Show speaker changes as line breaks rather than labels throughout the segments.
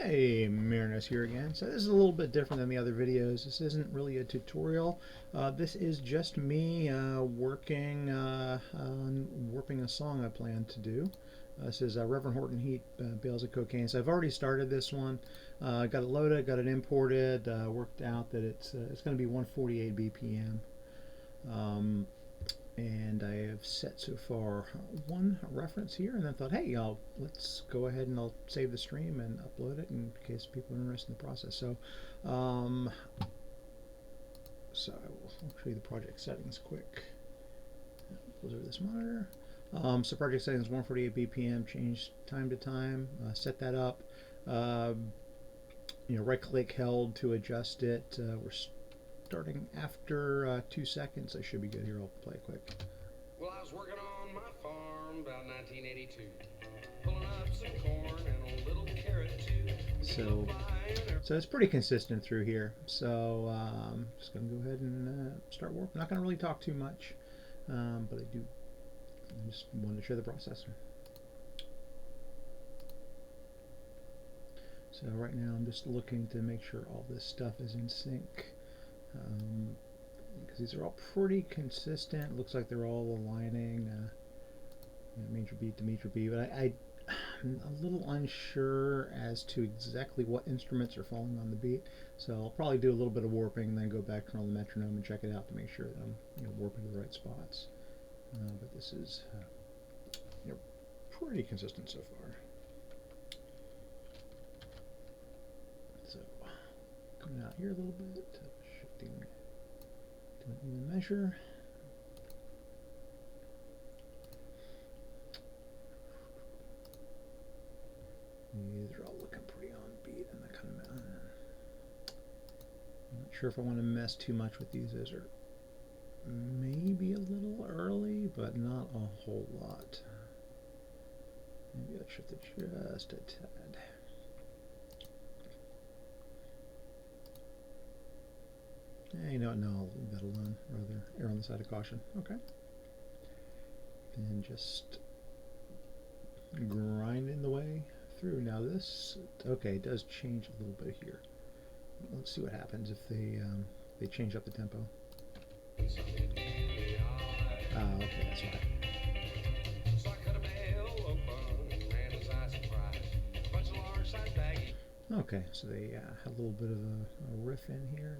Hey, Marinus here again. So this is a little bit different than the other videos. This isn't really a tutorial. This is just me working on warping a song I plan to do. This is Reverend Horton Heat, Bales of Cocaine. So I've already started this one. Got it loaded, got it imported, worked out that it's going to be 148 BPM. And I have set so far one reference here, and then thought, hey, let's go ahead and I'll save the stream and upload it in case people are interested in the process. So I will show you the project settings quick. Close over this monitor. So project settings 148 BPM, change time to time, set that up. Right click held to adjust it. We're starting after 2 seconds. I should be good here. I'll play it quick.
Well, I was working on my farm about 1982, pulling up some corn and a little carrot too.
So it's pretty consistent through here. So just going to go ahead and start warp. I'm not going to really talk too much, but I just wanted to show the process. So right now I'm just looking to make sure all this stuff is in sync. Because these are all pretty consistent. Looks like they're all aligning major beat to major beat, but I'm a little unsure as to exactly what instruments are falling on the beat. So I'll probably do a little bit of warping and then go back on the metronome and check it out to make sure that I'm warping to the right spots. But this is pretty consistent so far. So coming out here a little bit, shifting to an even measure. These are all looking pretty on beat, and that kind of. I'm not sure if I want to mess too much with these. Those are maybe a little early, but not a whole lot. Maybe I'll shift it just a tad. No, I'll leave that alone. Rather err on the side of caution. Okay. And just grinding the way through. Now this, okay, it does change a little bit here. Let's see what happens if they change up the tempo. Okay, that's why. Okay, so they had a little bit of a riff in here.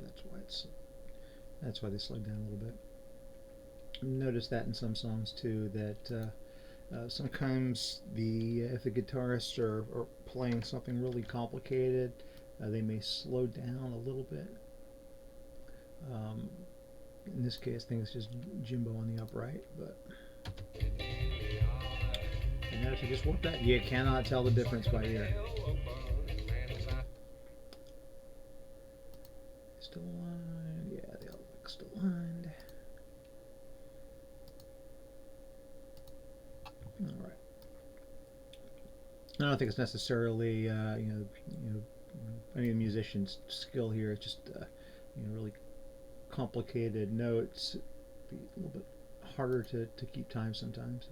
That's why they slowed down a little bit. Notice that in some songs too, that sometimes if the guitarists are playing something really complicated, they may slow down a little bit. In this case, I think it's just Jimbo on the upright, but and now if you just warp that, you cannot tell the difference by ear. Still aligned, yeah, they all look still aligned. All right. I don't think it's necessarily any of the musician's skill here. It's just really complicated notes. Be a little bit harder to keep time sometimes.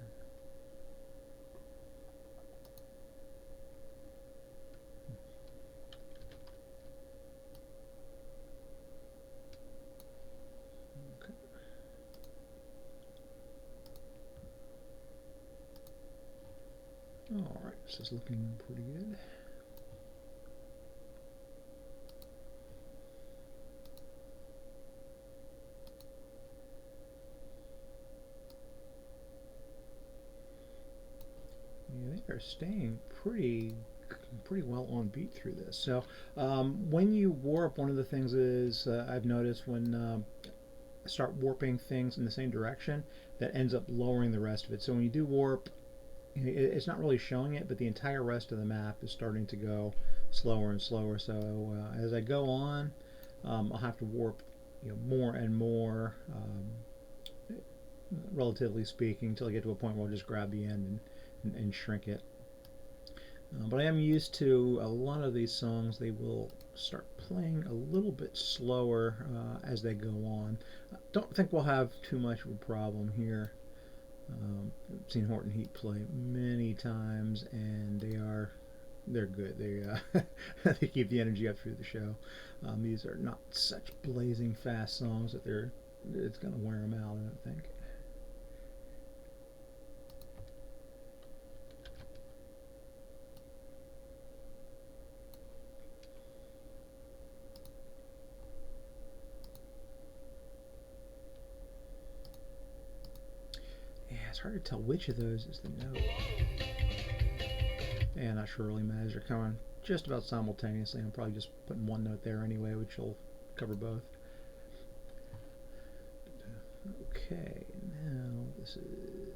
Okay. All right, this is looking pretty good. Yeah, they are staying pretty well on beat through this. So when you warp, one of the things is I've noticed when I start warping things in the same direction, that ends up lowering the rest of it. So when you do warp, it's not really showing it, but the entire rest of the map is starting to go slower and slower. So as I go on, I'll have to warp more and more, relatively speaking, until I get to a point where I'll just grab the end and shrink it. But I am used to a lot of these songs. They will start playing a little bit slower as they go on. Don't think we'll have too much of a problem here. I've seen Horton Heat play many times, and they are they're good. They they keep the energy up through the show. These are not such blazing fast songs that they're it's gonna wear them out. I don't think. Yeah, it's hard to tell which of those is the note. And not sure really matters. They're coming just about simultaneously. I'm probably just putting one note there anyway, which will cover both. Okay, now this is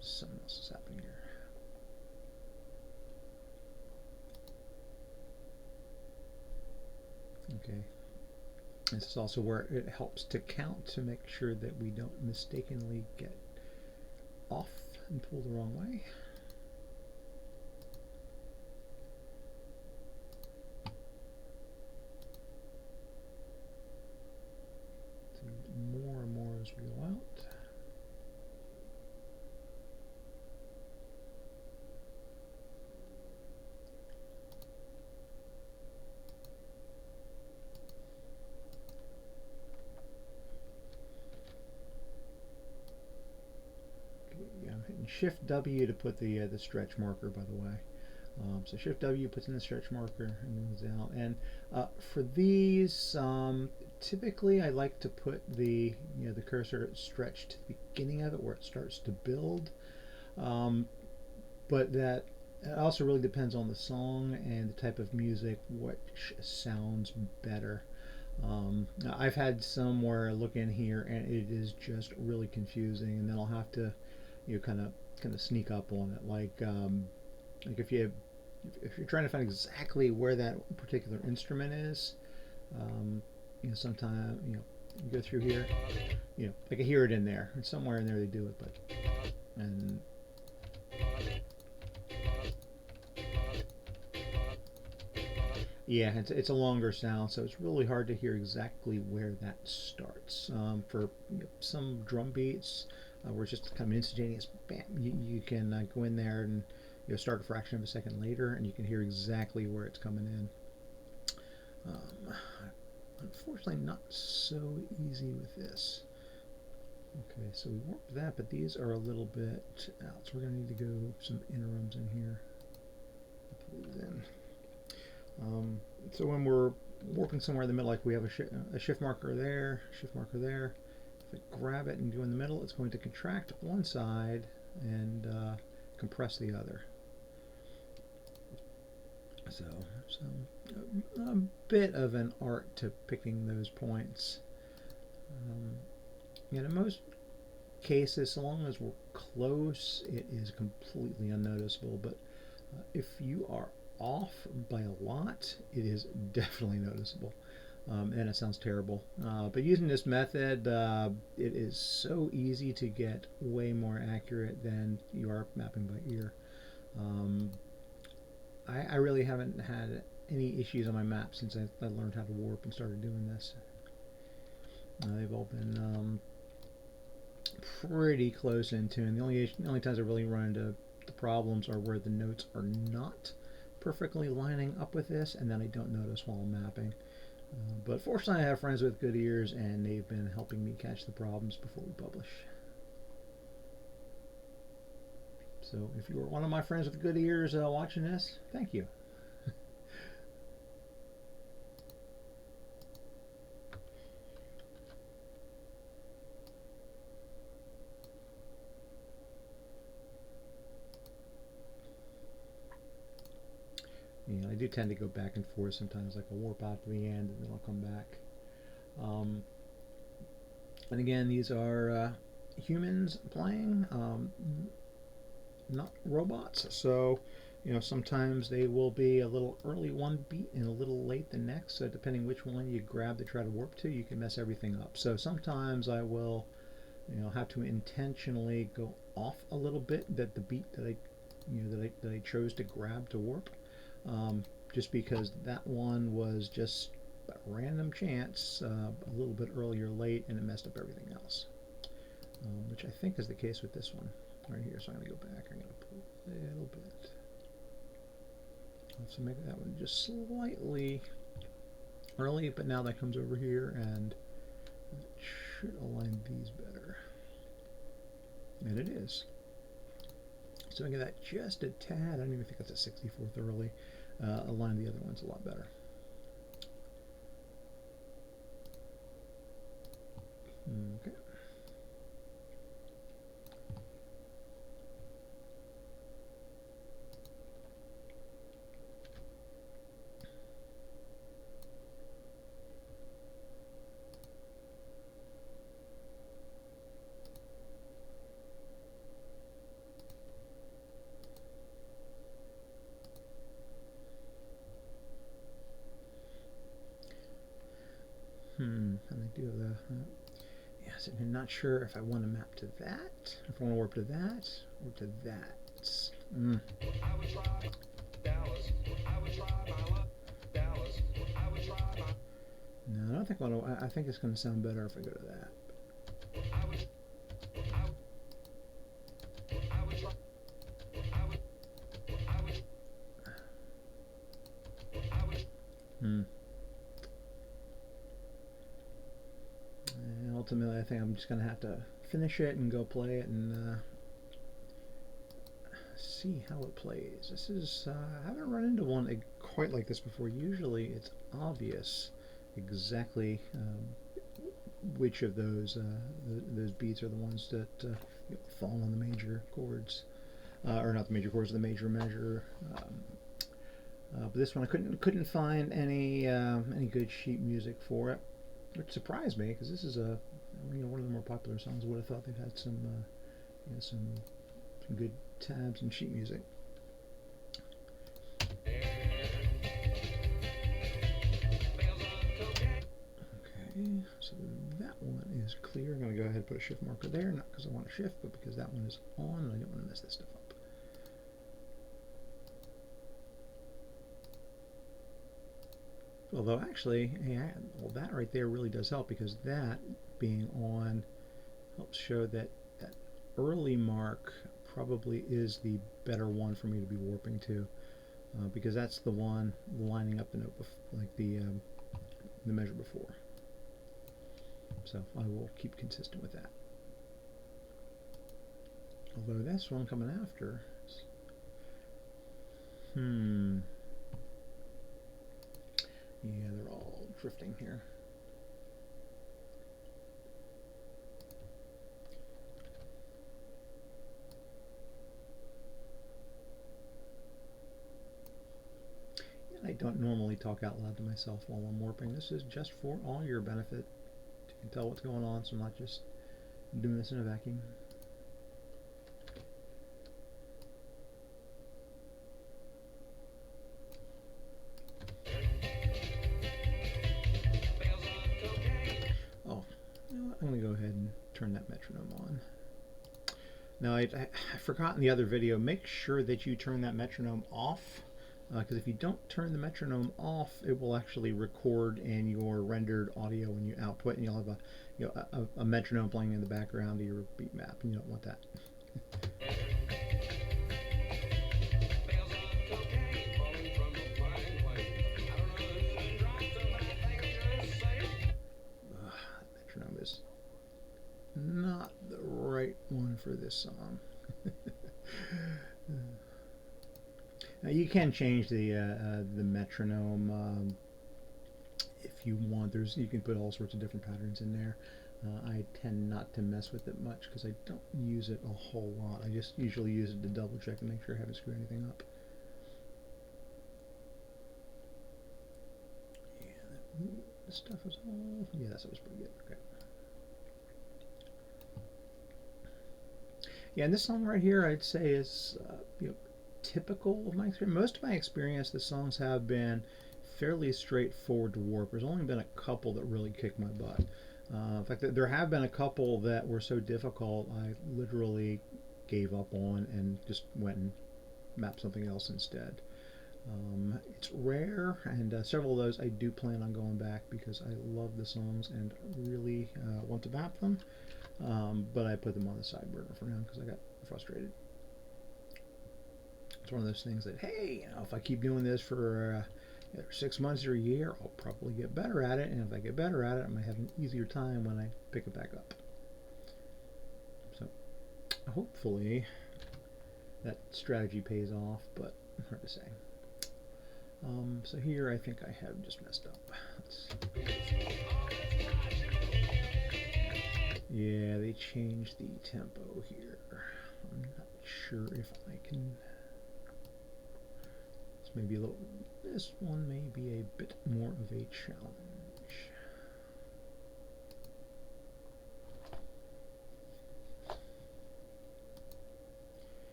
something else is happening here. Okay, this is also where it helps to count to make sure that we don't mistakenly get off and pull the wrong way. More and more as we go out. Yeah, I'm hitting Shift W to put the stretch marker, by the way. So Shift W puts in the stretch marker and moves out. And for these, typically I like to put the cursor stretched to the beginning of it where it starts to build. Um, but that it also really depends on the song and the type of music, which sounds better. I've had some where I look in here and it is just really confusing, and then I'll have to, kind of sneak up on it. Like if you're trying to find exactly where that particular instrument is, sometimes you go through here, I can hear it in there, and somewhere in there they do it, but and yeah, it's a longer sound, so it's really hard to hear exactly where that starts. For some drum beats, where it's just kind of instantaneous, bam, you can go in there and start a fraction of a second later, and you can hear exactly where it's coming in. Unfortunately, not so easy with this. Okay, so we warped that, but these are a little bit out, so we're going to need to go some interims in here. Pull these in. So when we're warping somewhere in the middle, like we have a shift marker there, shift marker there, if I grab it and go in the middle, it's going to contract one side and compress the other. So a bit of an art to picking those points. In most cases, so long as we're close, it is completely unnoticeable. But if you are off by a lot, it is definitely noticeable. And it sounds terrible. But using this method, it is so easy to get way more accurate than you are mapping by ear. Um, I really haven't had any issues on my map since I learned how to warp and started doing this. They've all been pretty close in tune. The only times I really run into the problems are where the notes are not perfectly lining up with this, and then I don't notice while I'm mapping. But fortunately, I have friends with good ears, and they've been helping me catch the problems before we publish. So if you were one of my friends with good ears watching this, thank you. I do tend to go back and forth sometimes, like I'll warp out to the end and then I'll come back. Um, and again, these are humans playing, not robots. So, sometimes they will be a little early one beat and a little late the next. So, depending which one you grab to try to warp to, you can mess everything up. So, sometimes I will, have to intentionally go off a little bit that the beat that I chose to grab to warp, just because that one was just a random chance, a little bit earlier, late, and it messed up everything else. Which I think is the case with this one right here. So I'm going to go back. I'm going to pull a little bit So make that one just slightly early, but now that comes over here and it should align these better. And it is. So I get that just a tad. I don't even think that's a 64th early. Align the other ones a lot better. Okay. And I do have the. Yes, and I'm not sure if I want to map to that, if I want to warp to that, or to that. Mm.
I would try Dallas. I would try my luck. Dallas. I would try my.
No, I don't think I want to. I think it's going to sound better if I go to that.
I would. I would try. I would. I would. I would.
Hmm. And ultimately, I think I'm just going to have to finish it and go play it and see how it plays. This is I haven't run into one quite like this before. Usually, it's obvious exactly which of those beats are the ones that fall on the major chords, or not the major chords, the major measure. But this one I couldn't find any good sheet music for it, which surprised me because this is one of the more popular songs. I would have thought they've had some good tabs and sheet music. Okay, so that one is clear. I'm going to go ahead and put a shift marker there, not because I want to shift, but because that one is on and I don't want to mess this stuff up. Although actually, well, that right there really does help because that being on helps show that that early mark probably is the better one for me to be warping to, because that's the one lining up the note like the measure before. So I will keep consistent with that. Although this one coming after, yeah, they're all drifting here. I don't normally talk out loud to myself while I'm warping. This is just for all your benefit. You can tell what's going on, so I'm not just doing this in a vacuum. Oh, you know what? I'm going to go ahead and turn that metronome on. Now, I forgot in the other video, make sure that you turn that metronome off, because if you don't turn the metronome off, it will actually record in your rendered audio when you output, and you'll have a metronome playing in the background of your beat map, and you don't want that. Metronome is not the right one for this song. Now you can change the metronome if you want. You can put all sorts of different patterns in there. I tend not to mess with it much because I don't use it a whole lot. I just usually use it to double check and make sure I haven't screwed anything up. Yeah, this stuff is all. Yeah, that was pretty good. Okay. Yeah, and this song right here, I'd say is typical of my experience. Most of my experience, the songs have been fairly straightforward to warp. There's only been a couple that really kicked my butt. In fact, there have been a couple that were so difficult I literally gave up on and just went and mapped something else instead. It's rare, and several of those I do plan on going back because I love the songs and really want to map them. But I put them on the side burner for now because I got frustrated. it's one of those things that, hey, if I keep doing this for 6 months or a year, I'll probably get better at it. And if I get better at it, I might have an easier time when I pick it back up. So hopefully that strategy pays off, but hard to say. So here I think I have just messed up. Yeah, they changed the tempo here. I'm not sure if I can. This one may be a bit more of a challenge.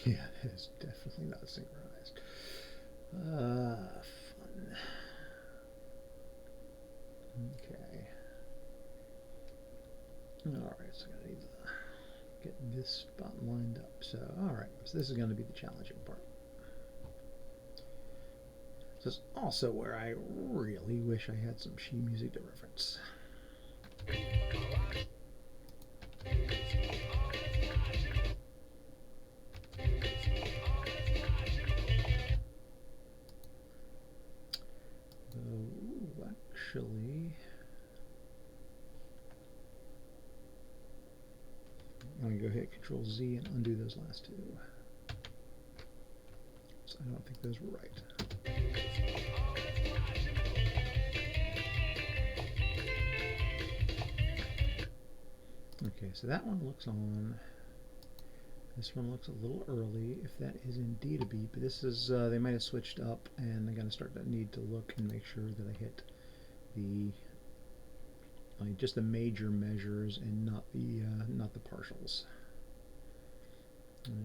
Yeah, that is definitely not synchronized. Fun. Okay. Alright, so I'm going to need to get this spot lined up. So, alright, so this is going to be the challenging part. This is also where I really wish I had some sheet music to reference. Actually, I'm going to go hit Control Z and undo those last two. So I don't think those were right. Okay, so that one looks on. This one looks a little early, if that is indeed a beat, but this is, they might have switched up, and I'm going to start to need to look and make sure that I hit the, just the major measures and not the partials.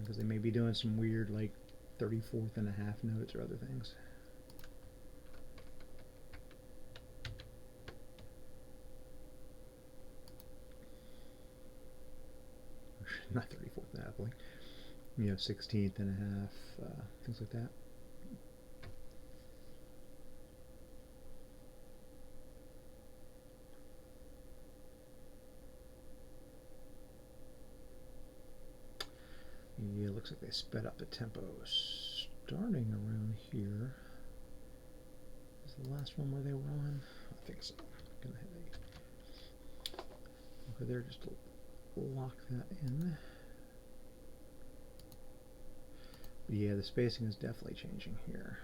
Because they may be doing some weird, 34th and a half notes or other things. Not 34th and a half, 16th and a half, things like that. Yeah, it looks like they sped up the tempo starting around here. Is the last one where they were on? I think so. I'm gonna hit over there just to lock that in. But yeah, the spacing is definitely changing here.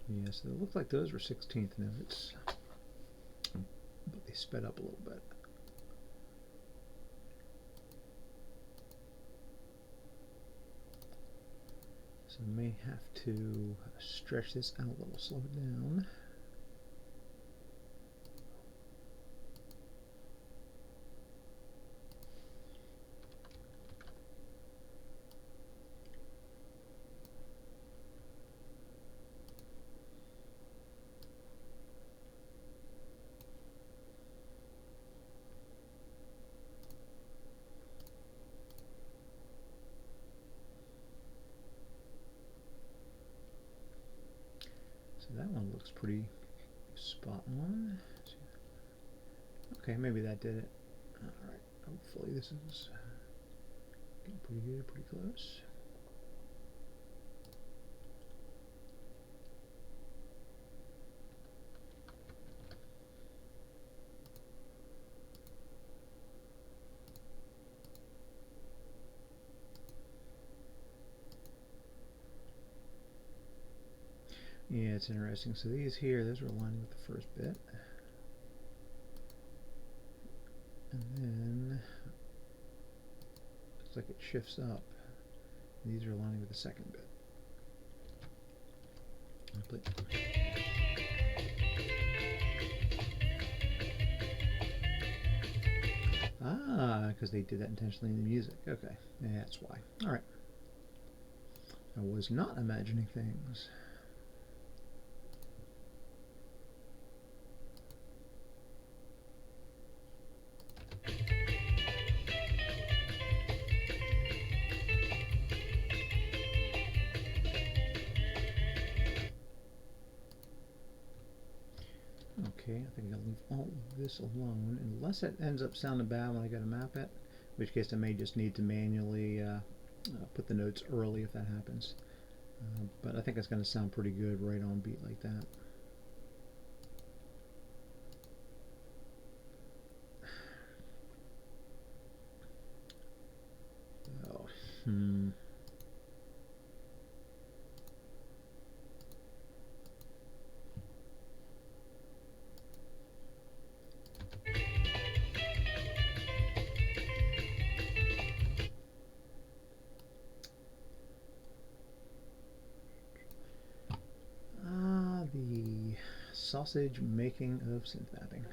Yeah, so it looked like those were 16th notes, but they sped up a little bit. So I may have to stretch this out a little, slow it down. So that one looks pretty spot on. Okay, maybe that did it. Alright, hopefully this is getting pretty good, pretty close. Yeah, it's interesting. So these here, those are aligning with the first bit. And then looks like it shifts up. These are aligning with the second bit. Ah, because they did that intentionally in the music. Okay, yeah, that's why. Alright. I was not imagining things. Okay, I think I'll leave all of this alone unless it ends up sounding bad when I go to map it, in which case I may just need to manually put the notes early if that happens. But I think it's going to sound pretty good right on beat like that. Oh, the sausage making of synth mapping.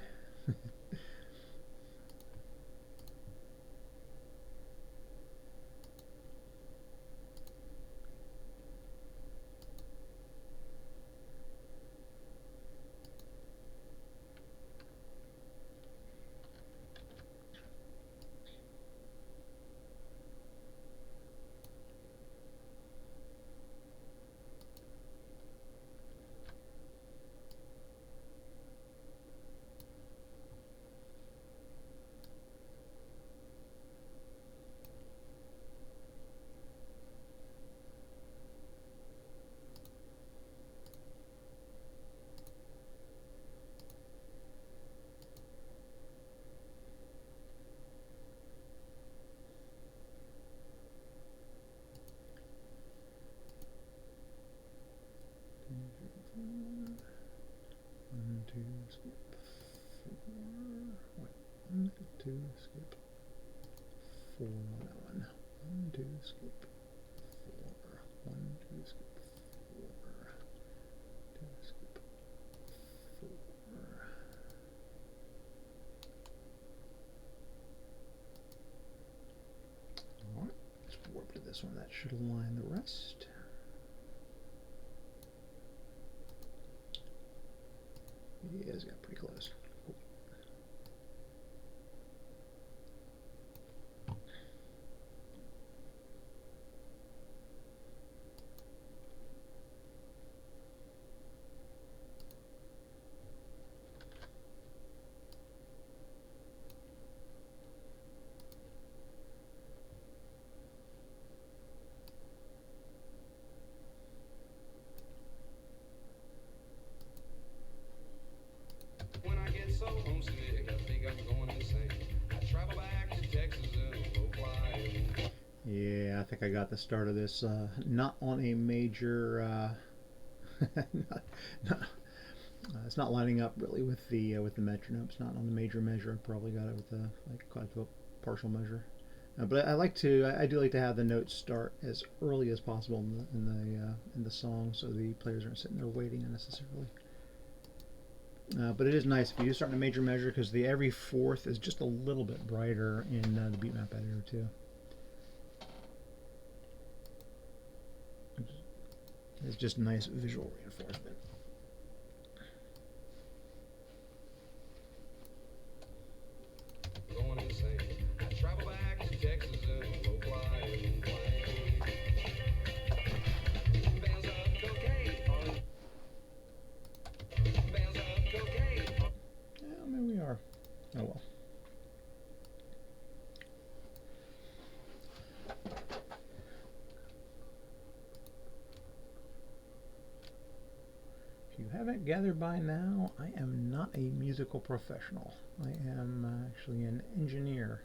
One, two, skip four. Wait, one, two, skip four on that one. One, two, skip four. One, two, skip four. Two, skip four. Alright, let's warp to this one. That should align the rest. It has got pretty close. Cool.
When I get so homesick, I think I'm going insane. I travel back to Texas in a low fly.
Yeah, I think I got the start of this not on a major. Not, not, it's not lining up really with the metronome. It's not on the major measure. I probably got it with a like quite a partial measure. But I like to. I do like to have the notes start as early as possible in the song, so the players aren't sitting there waiting unnecessarily. But it is nice if you start in a major measure because the every fourth is just a little bit brighter in the beatmap editor too. It's just nice visual reinforcement.
Going insane. I travel back to Texas in a low fly. Bands of cocaine. Bands of cocaine.
Yeah, maybe we are. Oh well. If you haven't gathered by now, I am not a musical professional. I am actually an engineer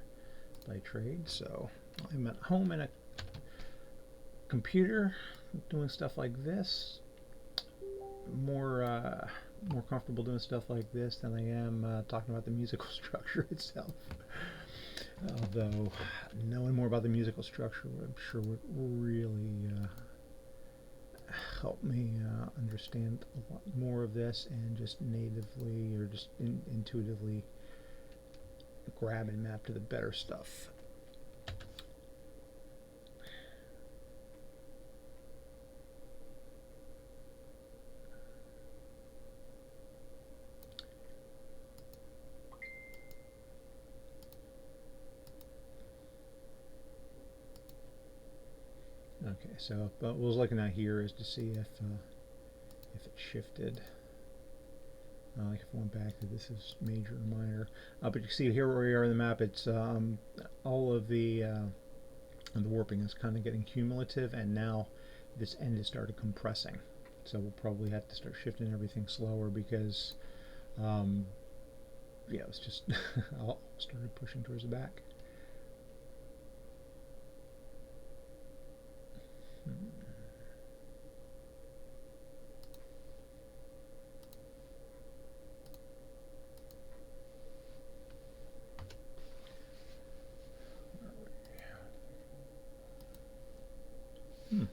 by trade, so I'm at home in a computer doing stuff like this. More comfortable doing stuff like this than I am talking about the musical structure itself. Although knowing more about the musical structure, I'm sure would really help me understand a lot more of this and just natively or just intuitively grab and map to the better stuff. Okay, so but what I was looking at here is to see if it shifted. If I went back to this is major or minor, but you see here where we are in the map, it's all of the warping is kind of getting cumulative, and now this end has started compressing. So we'll probably have to start shifting everything slower because, um, yeah, it's just all started pushing towards the back. Hmm. Hmm.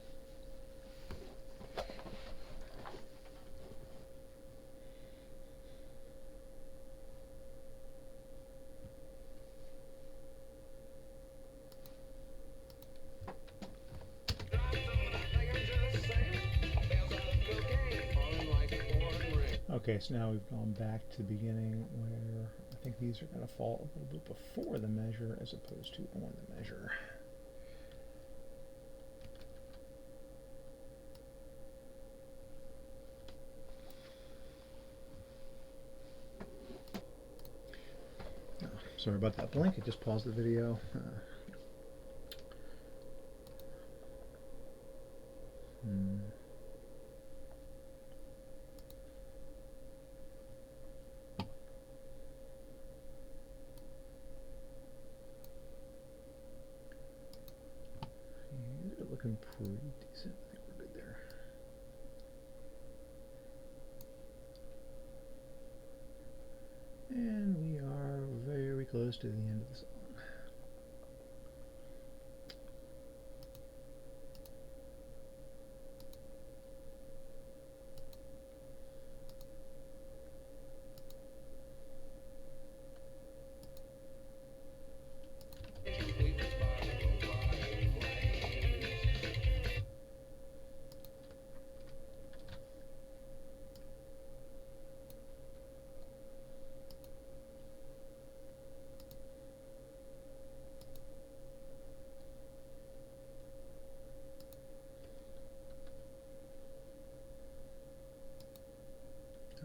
Okay, so now we've gone back to the beginning where I think these are going to fall a little bit before the measure as opposed to on the measure. Oh, sorry about that blink, I just paused the video. Hmm. These are looking pretty decent. I think we're good there. And we are very close to the end of the song.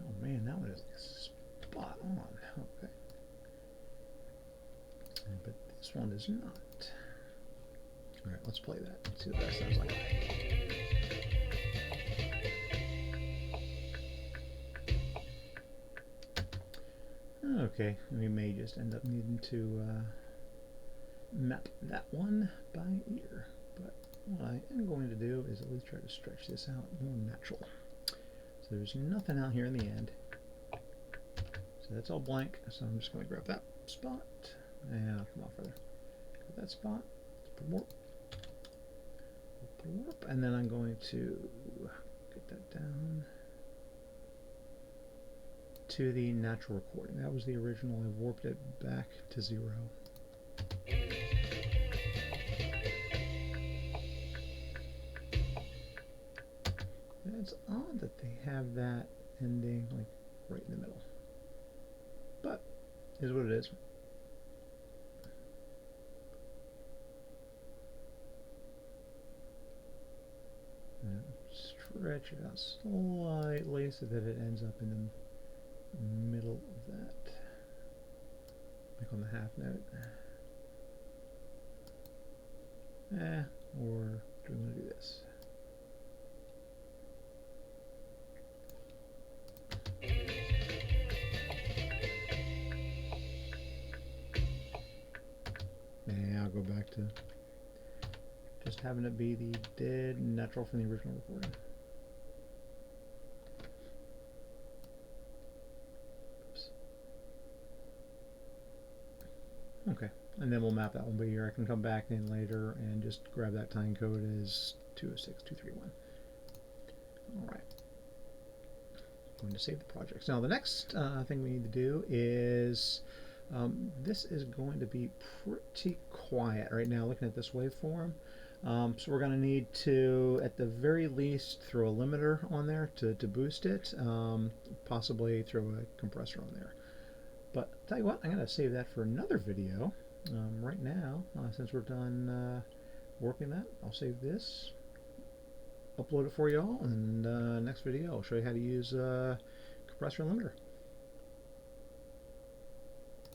Oh man, that one is like spot on. Okay. But this one is not. Alright, let's play that. Let's see what that sounds like. Okay, we may just end up needing to map that one by ear. But what I am going to do is at least try to stretch this out more natural. So there's nothing out here in the end. So that's all blank. So I'm just going to grab that spot. And come on further. Grab that spot. Let's put warp. Put warp. And then I'm going to get that down to the natural recording. That was the original. I warped it back to 0. It's odd that they have that ending like right in the middle. But is what it is. And stretch it out slightly so that it ends up in the middle of that. Like on the half note. Or do we want to do this? I'll go back to just having it be the dead natural from the original recording. Oops. Okay, and then we'll map that one by ear. I can come back in later and just grab that time code as 206231. Alright. Going to save the project. Now the next thing we need to do is this is going to be pretty quiet right now looking at this waveform. So we're going to need to, at the very least, throw a limiter on there to boost it, possibly throw a compressor on there. But I'll tell you what, I'm going to save that for another video. Right now, since we're done working that, I'll save this, upload it for you all, and next video I'll show you how to use compressor and limiter.